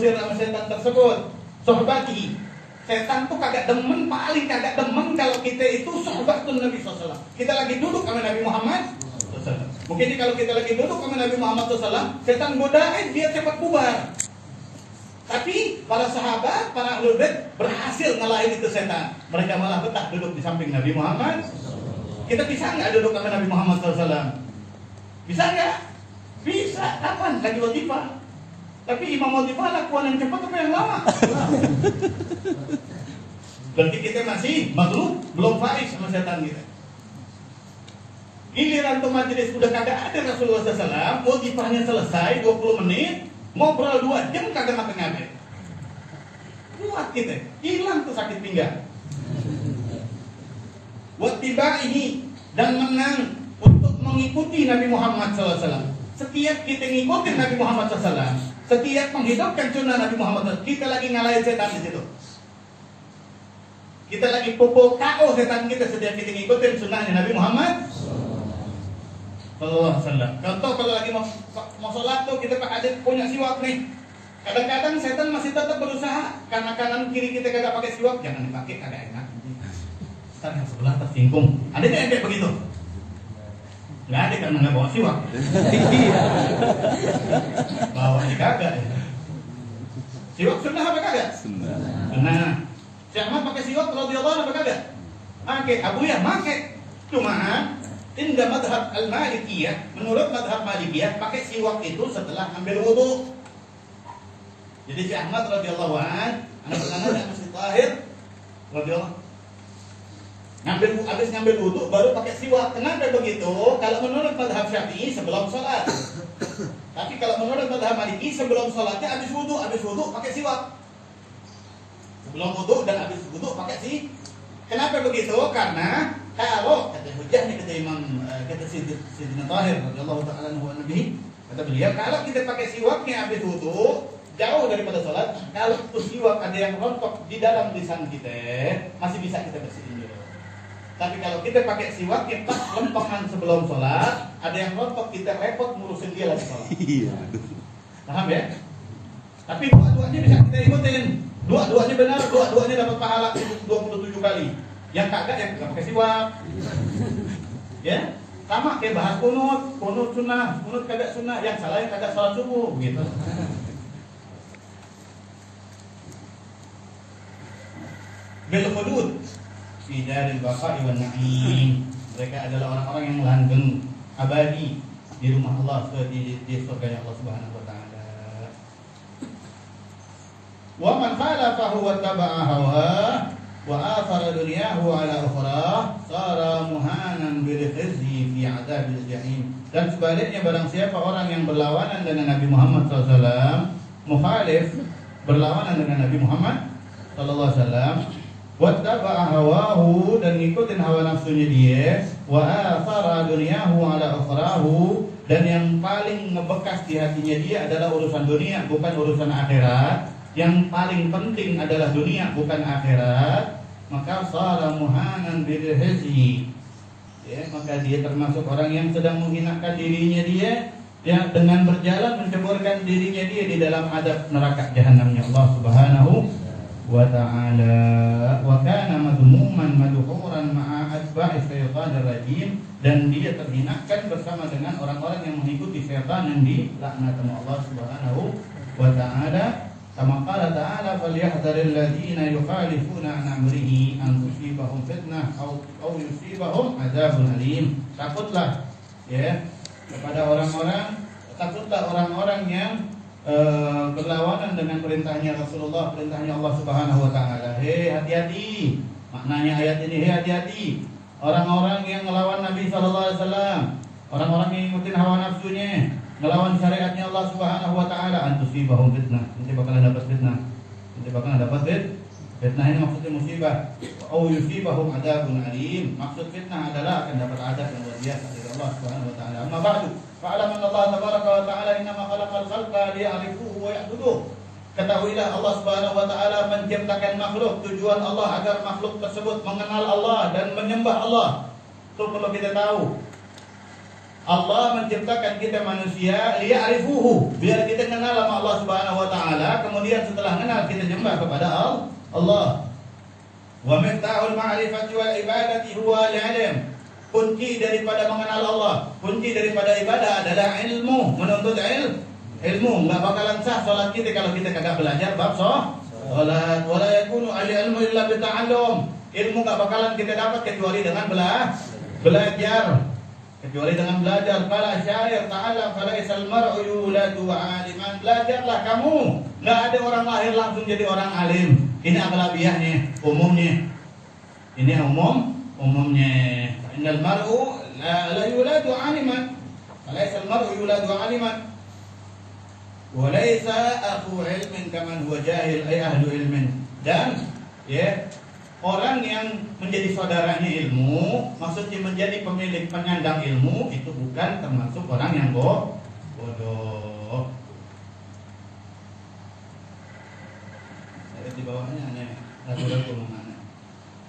sama setan tersebut. Sohbati, setan tuh kagak demen, paling kagak demen kalau kita itu sohbatun Nabi SAW. Kita lagi duduk sama Nabi Muhammad SAW. Mungkin kalau kita lagi duduk sama Nabi Muhammad SAW, setan godain dia cepat bubar. Tapi para sahabat, para ahlul bait berhasil ngalahin itu setan. Mereka malah betah duduk di samping Nabi Muhammad. Kita bisa nggak duduk sama Nabi Muhammad SAW? Bisa nggak? Bisa. Kapan? Lagi watifah. Tapi imam watifah lakukan yang cepat apa yang lama? Berarti kita masih maghlub, belum faiz sama setan kita. Giliran tuh majelis udah kagak ada Rasulullah SAW, watifahnya selesai 20 menit, ngobrol 2 jam kagak ngapa-ngapain. Kuat kita, hilang tuh sakit pinggang. Wattibaihi, dan menang untuk mengikuti Nabi Muhammad SAW. Setiap kita ngikutin Nabi Muhammad SAW, setiap menghidupkan sunnah Nabi Muhammad SAW, kita lagi ngalahin setan di situ. Kita lagi pukul KO setan kita setiap kita ngikutin sunnahnya Nabi Muhammad SAW. Contoh kalau lagi mau sholat tuh kita ada punya siwak nih. Kadang-kadang setan masih tetap berusaha karena kanan kiri kita kagak pakai siwak, jangan dipakai, kagak enak. Ntar yang sebelah tersinggung. Ada yang kayak begitu? Nggak ada karena nggak bawa siwak. Bawa di kagak ya. Siwak sunnah apa kagak? Sunnah. Si Ahmad pakai siwak radhiyallahu apa kagak? Pakai. Abu ya pakai. Cuma indah madhab al-Malikiyah, menurut madhab Malikiyah pakai siwak itu setelah ambil wudu. Jadi si Ahmad radhiyallahu an, anak pertama dan Masjid Tahir radhiyallahu, habis ngambil wudu baru pakai siwak. Kenapa begitu? Kalau menurut madhab Syafi'i sebelum sholat. Tapi kalau menurut madhab Maliki sebelum sholatnya habis wudu pakai siwak. Sebelum wudu dan habis wudu pakai siwak. Kenapa begitu? Karena kalau kata hujahnya kata Imam kata Sayyidina Tahir radhiyallahu ta'ala anhu nabi, kata beliau kalau kita pakai siwaknya habis wudu jauh daripada sholat, kalau itu siwak ada yang rontok di dalam lisan kita masih bisa kita bersihin. Tapi kalau kita pakai siwak kita lempengan sebelum sholat, ada yang rontok kita repot ngurusin dia lagi sholat. Paham ya? Tapi dua-duanya bisa kita ikutin. Dua-duanya benar, dua-duanya dapat pahala 27 kali. Yang kagak yang nggak pakai siwak. Ya, sama kayak bahas kunut sunnah, kunut kagak sunnah, yang salah yang kagak sholat subuh, gitu. Bil hudud fi daril baqa'i wan na'im. Mereka adalah orang-orang yang langgeng abadi di rumah Allah, di surga Allah Subhanahu wa taala. Wa man khalafahu wa taba'a hawa wa athara dunyahu ala ukhra sara muhanan bil khizyi fi 'adzabil jahim. Dan sebaliknya barang siapa orang yang berlawanan dengan Nabi Muhammad SAW, mukhalif, berlawanan dengan Nabi Muhammad sallallahu alaihi wasallam, wattaba'a hawahu, dan ngikutin hawa nafsunya dia, wa athara dunyahu ala ukhrahu, dan yang paling ngebekas di hatinya dia adalah urusan dunia bukan urusan akhirat. Yang paling penting adalah dunia bukan akhirat, maka sara muhanan bil hizyi, ya, maka dia termasuk orang yang sedang menghinakan dirinya dia, ya, dengan berjalan menceburkan dirinya dia di dalam adab neraka jahanamnya Allah Subhanahu wa ta'ala. Wa kana madhmuman madhuran ma'a atba'i syaitanir rajim, dan dia terhinakan bersama dengan orang-orang yang mengikuti syaitan yang dilaknat Allah Subhanahu wa ta'ala. Kama qala ta'ala falyahdharil ladzina yukhalifuna an amrihi an tusibahum fitnah aw yusibahum adzabun alim. Takutlah, ya, kepada orang-orang, takutlah orang-orang yang berlawanan dengan perintahnya Rasulullah, perintahnya Allah Subhanahu wa taala. Hati-hati. Maknanya ayat ini, hati-hati. Orang-orang yang melawan Nabi sallallahu alaihi wasallam, orang-orang yang ngikutin hawa nafsunya, melawan syariatnya Allah Subhanahu wa taala, antusibahum fitnah. Nanti bakalan dapat fitnah. Nanti bakalan dapat fitnah ini maksudnya musibah. Au yusibahum adzabun alim. Maksud fitnah adalah akan dapat azab yang luar biasa dari Allah Subhanahu wa taala. Amma ba'du. Fa'lam anna Allah tabaraka wa ta'ala innama khalaqal khalqa liya'rifuhu wa ya'buduh. Ketahuilah Allah Subhanahu wa taala menciptakan makhluk, tujuan Allah agar makhluk tersebut mengenal Allah dan menyembah Allah. Itu perlu kita tahu. Allah menciptakan kita manusia liya'rifuhu, biar kita kenal sama Allah Subhanahu wa taala, kemudian setelah kenal kita nyembah kepada Allah. Wa miftahul ma'rifati wal ibadati huwa al-'ilm. Kunci daripada mengenal Allah, kunci daripada ibadah adalah ilmu, menuntut ilmu. Enggak bakalan sah salat kita kalau kita kagak belajar bab salat. Wala yakunu al-ilmu illa bi ta'allum. Ilmu enggak bakalan kita dapat kecuali dengan belajar. Kecuali dengan belajar. Qala syair ta'ala falaisal mar'u yuladu 'aliman. Belajarlah kamu. Enggak ada orang lahir langsung jadi orang alim. Ini aghlabiyahnya, umumnya. Ini umumnya. Innal mar'u la yuladu 'aliman. Falaisal mar'u yuladu 'aliman. Wa laisa akhu 'ilmin kaman huwa jahil ay ahlu ilmin. Dan orang yang menjadi saudaranya ilmu, maksudnya menjadi pemilik penyandang ilmu, itu bukan termasuk orang yang bodoh. Di bawahnya hanya ragu-ragu mana.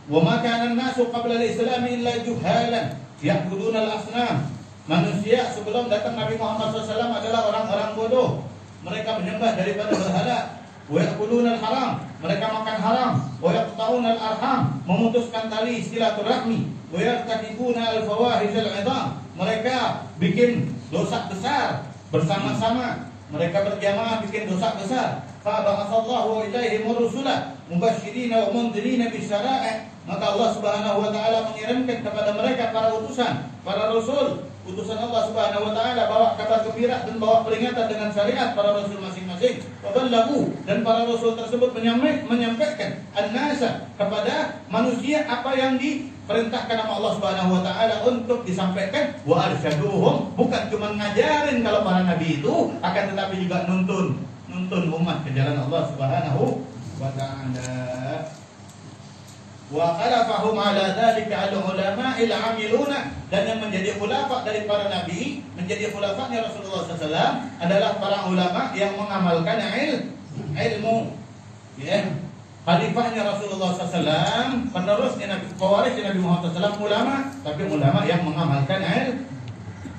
Wa ma kana an-nasu qabla al-islam illa juhalan ya'buduna al-asnam. Manusia sebelum datang Nabi Muhammad SAW adalah orang-orang bodoh. Mereka menyembah daripada berhala. Wa yaquluna al-haram, mereka makan haram. Wa yaqta'una al-arham, memutuskan tali silaturahmi. Wa yartakibuna al-fawahish al-'idham, mereka bikin dosa besar bersama-sama. Mereka berjamaah bikin dosa besar. Fa ba'atsallahu ilaihim rusula mubashshirina wa mundhirina bisyara'i. Maka Allah Subhanahu wa taala mengirimkan kepada mereka para utusan, para rasul. Utusan Allah Subhanahu wa taala bawa kabar gembira dan bawa peringatan dengan syariat para rasul masing-masing. Waballagu, dan para rasul tersebut menyampaikan an-nasa, kepada manusia apa yang diperintahkan sama Allah Subhanahu wa taala untuk disampaikan. Wa arsyaduhum, bukan cuma ngajarin kalau para nabi itu, akan tetapi juga nuntun umat ke jalan Allah Subhanahu wa taala. Wa khalafahum ala dzalika al-ulama'il 'amiluna, dan yang menjadi khulafa dari para nabi, menjadi khulafanya Rasulullah SAW adalah para ulama yang mengamalkan ilmu. Khalifahnya Rasulullah SAW, penerusnya Nabi, pewarisnya Nabi Muhammad SAW ulama, tapi ulama yang mengamalkan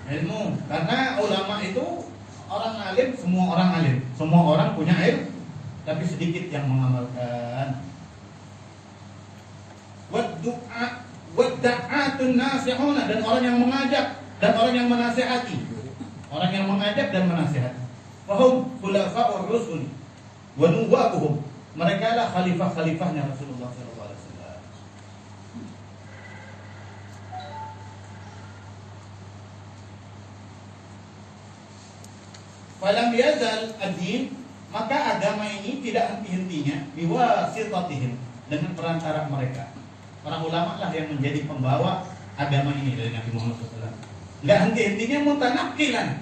ilmu. Karena ulama itu orang alim, semua orang alim, semua orang punya ilmu, tapi sedikit yang mengamalkan. Wadda'atun nasihuna, dan orang yang mengajak dan orang yang menasihati. Orang yang mengajak dan menasihati. Wahum khulafa'ur rusul wa nuwabuhum, mereka lah khalifah-khalifahnya Rasulullah sallallahu alaihi wasallam. Falam yazal ad-din, maka agama ini tidak henti-hentinya biwasitatihim, dengan perantara mereka. Para ulama lah yang menjadi pembawa agama ini dari Nabi Muhammad SAW. Enggak henti-hentinya mutanakkilan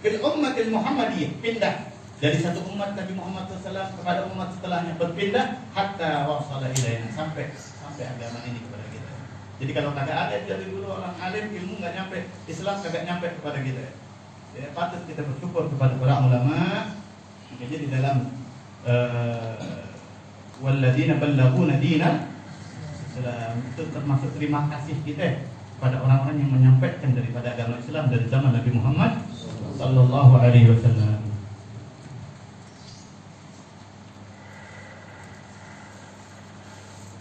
fil ummatil Muhammadiyah, pindah dari satu umat Nabi Muhammad SAW kepada umat setelahnya, berpindah hatta wasala ilaina, sampai agama ini kepada kita. Jadi kalau kagak ada dari dulu orang alim, ilmu enggak nyampe, Islam kagak nyampe kepada kita. Ya, patut kita bersyukur kepada para ulama. Jadi di dalam walladzina ballaghuna dina, itu termasuk terima kasih kita pada orang-orang yang menyampaikan daripada agama Islam dari zaman Nabi Muhammad sallallahu alaihi wasallam.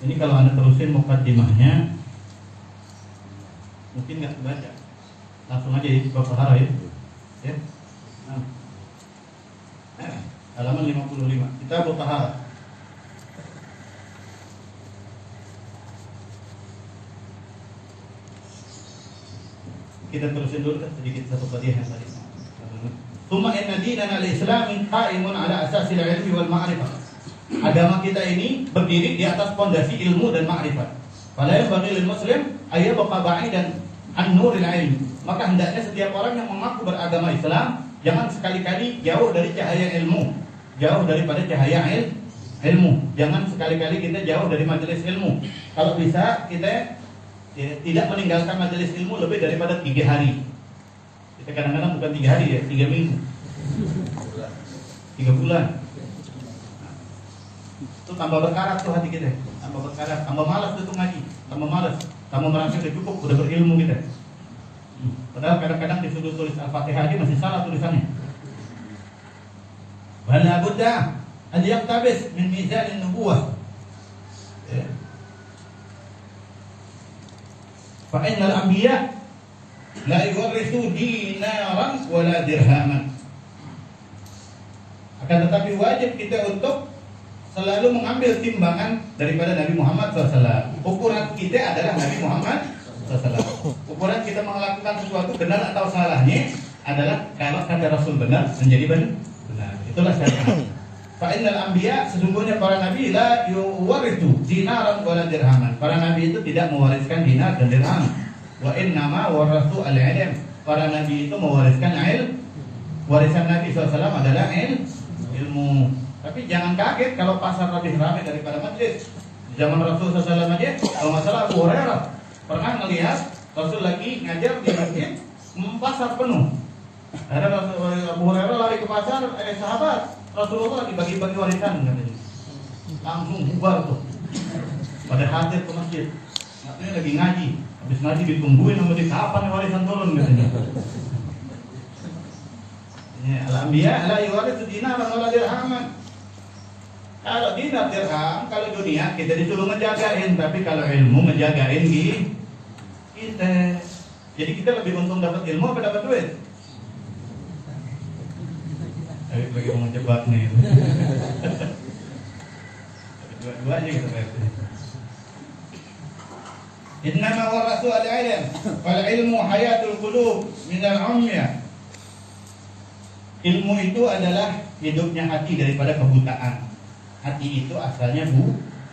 Ini kalau Anda terusin mukaddimahnya mungkin nggak kebaca. Langsung aja ya bab tahara ya. Halaman 55. Kita bab tahara. Kita terusin dulu kan sedikit satu qadiyah yang tadi. Tsumma inna dinana al-islam qa'imun ala asasil ilmi wal ma'rifah. Agama kita ini berdiri di atas pondasi ilmu dan ma'rifat. Fala yanbaghi lil muslim ay yabqa ba'idan an nuril ilmi. Maka hendaknya setiap orang yang mengaku beragama Islam jangan sekali-kali jauh dari cahaya ilmu, jauh daripada cahaya ilmu. Jangan sekali-kali kita jauh dari majelis ilmu. Kalau bisa kita tidak meninggalkan majelis ilmu lebih daripada 3 hari. Kita kadang-kadang bukan 3 hari ya, 3 minggu, 3 bulan. Itu tambah berkarat tuh hati kita, tambah berkarat, tambah malas tuh ngaji, tambah malas, tambah merasa udah cukup, udah berilmu kita. Padahal kadang-kadang disuruh tulis Al-Fatihah aja masih salah tulisannya. Wala budda an yaqtabis min mizan an-nubuwah. Fa innal anbiya la yuwarrithu dinaran wala dirhaman. Akan tetapi wajib kita untuk selalu mengambil timbangan daripada Nabi Muhammad SAW. Ukuran kita adalah Nabi Muhammad SAW. Ukuran kita melakukan sesuatu benar atau salahnya adalah kalau kata Rasul benar menjadi benar. Itulah syariat. Fa innal anbiya, sesungguhnya para nabi la yuwarithu dinaran wala dirhaman. Para nabi itu tidak mewariskan dinar dan dirham. Wa innama warathu al-ilm. Para nabi itu mewariskan ilmu. Warisan Nabi SAW adalah ilmu. Tapi jangan kaget kalau pasar lebih ramai daripada majlis. Di zaman Rasul SAW aja, kalau masalah Abu Hurairah pernah melihat Rasul lagi ngajar di masjid, pasar penuh. Ada Abu Hurairah lari ke pasar, sahabat Rasulullah lagi bagi-bagi warisan katanya. Langsung bubar tuh. Pada hadir ke masjid. Katanya lagi ngaji. Habis ngaji ditungguin sama dia, kapan warisan turun katanya. Al-anbiya la yuwarithu dinaran wala dirhaman. Kalau dinar dirham, kalau dunia kita disuruh ngejagain, tapi kalau ilmu ngejagain kita. Jadi kita lebih untung dapat ilmu apa dapat duit? Lagi mau ngejebak nih. Dua-duanya kita berarti. Innama warathu al-ilm, wal ilmu hayatul qulub min al-umya. Ilmu itu adalah hidupnya hati daripada kebutaan. Hati itu asalnya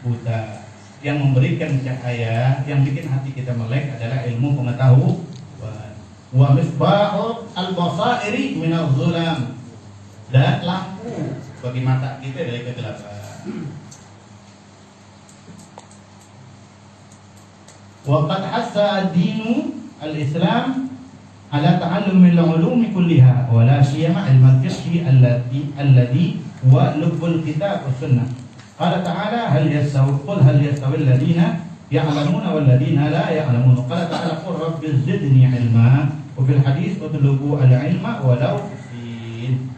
buta. Yang memberikan cahaya, yang bikin hati kita melek adalah ilmu pengetahuan. Wa misbahul al-basairi min al-zulam. Dan lampu bagi mata kita dari kegelapan. Wa qad hassa ad-dinu al-Islam ala ta'allumi al-ulumi kulliha wa la siyama al-fiqh alladhi huwa lubbul kitab was sunnah. Qala ta'ala hal yastawi alladhina ya'lamuna wal ladina la ya'lamun. Qala ta'ala qur rabbi zidni ilma wa fil hadits utlubu al-ilma walau fisin.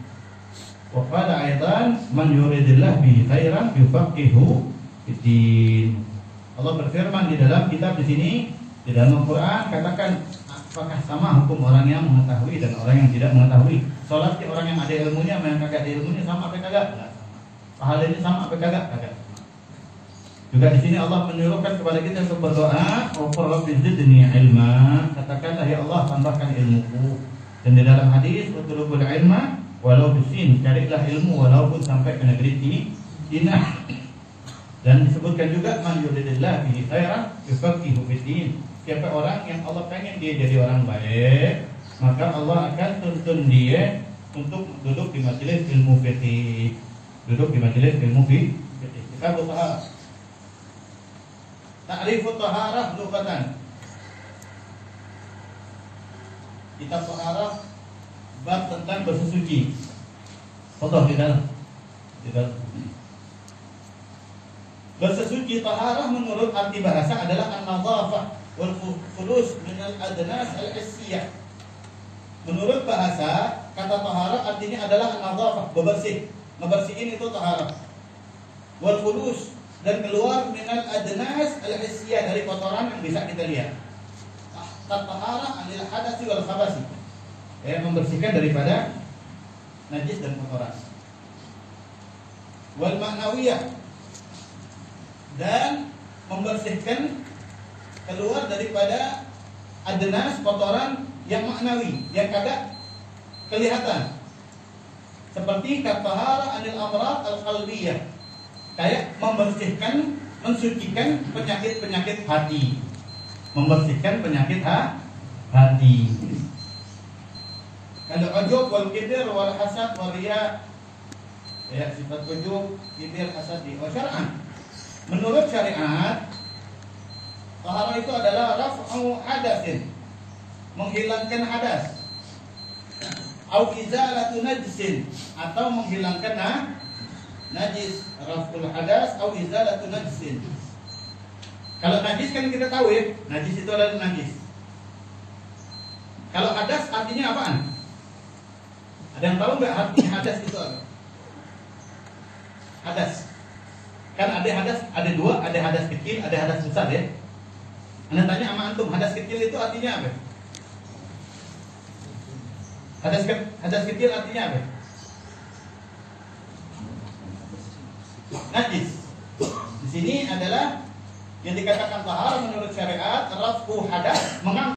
Wa qala aidan man yuridillahu bihi khairan yufaqihu fid-din. Allah berfirman di dalam kitab di sini, di dalam Al-Qur'an, katakan apakah sama hukum orang yang mengetahui dan orang yang tidak mengetahui? Salat orang yang ada ilmunya sama yang kagak ada ilmunya sama apa kagak? Enggak sama. Pahala ini sama apa kagak? Kagak sama. Juga di sini Allah menyuruhkan kepada kita untuk berdoa, "Wa rabbi zidni ilma." Katakanlah ya Allah, tambahkan ilmuku. Dan di dalam hadis, "Utlubul ilma walau bisin." Carilah ilmu walaupun sampai ke negeri Cina. Dan disebutkan juga man yuridillahu bihi khairan yufaqihu fid-din. Siapa orang yang Allah pengen dia jadi orang baik, maka Allah akan tuntun dia untuk duduk di majelis ilmu fikih. Duduk di majelis ilmu fikih. Kita bertaharah. Ta'rifut taharah lughatan. Kitab taharah bab tentang bersuci. Foto di dalam. Bersuci taharah menurut arti bahasa adalah an-nadhafah wal khulus min al-adnas al-hissiyah. Menurut bahasa, kata taharah artinya adalah an-nadhafah, bebersih. Ngebersihin itu taharah. Wal khulus, dan keluar min al-adnas al-hissiyah, dari kotoran yang bisa kita lihat. Taharah anil hadats wal khabasi. Membersihkan daripada najis dan kotoran. Wal ma'nawiyah, dan membersihkan keluar daripada adnas, kotoran yang maknawi, yang kagak kelihatan, seperti katahara anil amrat al-qalbiyah, kayak membersihkan, mensucikan penyakit-penyakit hati, membersihkan penyakit hati. Kalau ujub wal kibir wal hasad wal riya, ya sifat ujub, kibir, hasad di syar'an. Menurut syariat, taharah itu adalah raf'u hadasin, menghilangkan hadas, au izalatu najsin, atau menghilangkan najis. Raf'ul hadas au izalatu najsin. Kalau najis kan kita tahu ya, najis itu adalah najis. Kalau hadas artinya apaan? Ada yang tahu nggak artinya hadas itu apa? Hadas. Kan ada hadas, ada dua, ada hadas kecil, ada hadas besar ya. Anda tanya sama antum, hadas kecil itu artinya apa? Hadas kecil artinya apa? Najis. Di sini adalah yang dikatakan tahar menurut syariat, rafu hadas, mengangkat